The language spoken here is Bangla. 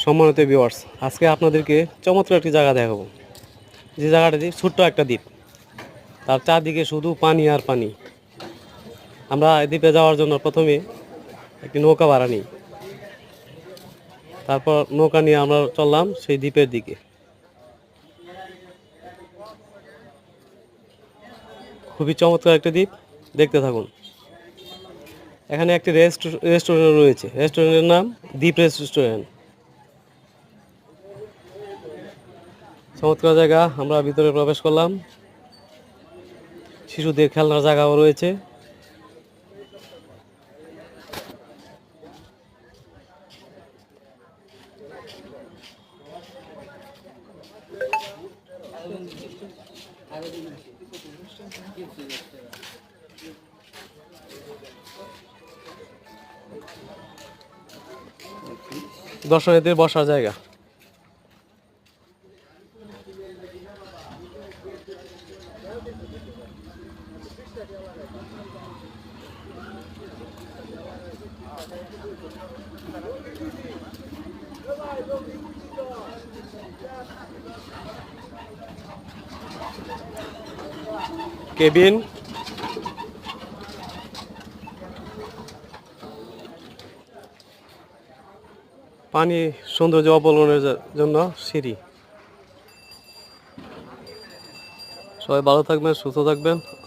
সম্মানিত ভিউয়ার্স, আজকে আপনাদেরকে চমৎকার একটি জায়গা দেখাবো। যে জায়গাটাতে ছোট্ট একটা দ্বীপ, তার চারদিকে শুধু পানি আর পানি। আমরা এই দ্বীপে যাওয়ার জন্য প্রথমে একটি নৌকা ভাড়া নিই। তারপর নৌকা নিয়ে আমরা চললাম সেই দ্বীপের দিকে। খুবই চমৎকার একটা দ্বীপ, দেখতে থাকুন। এখানে একটি রেস্টুরেন্ট রয়েছে। রেস্টুরেন্টের নাম দ্বীপ রেস্টুরেন্ট। চমৎকার জায়গা। আমরা ভিতরে প্রবেশ করলাম। শিশুদের খেলনার জায়গাও রয়েছে। দর্শনার্থীদের বসার জায়গা। কেবিন, পানি সৌন্দর্য অবলোকনের জন্য সিঁড়ি। সবাই ভালো থাকবেন, সুস্থ থাকবেন।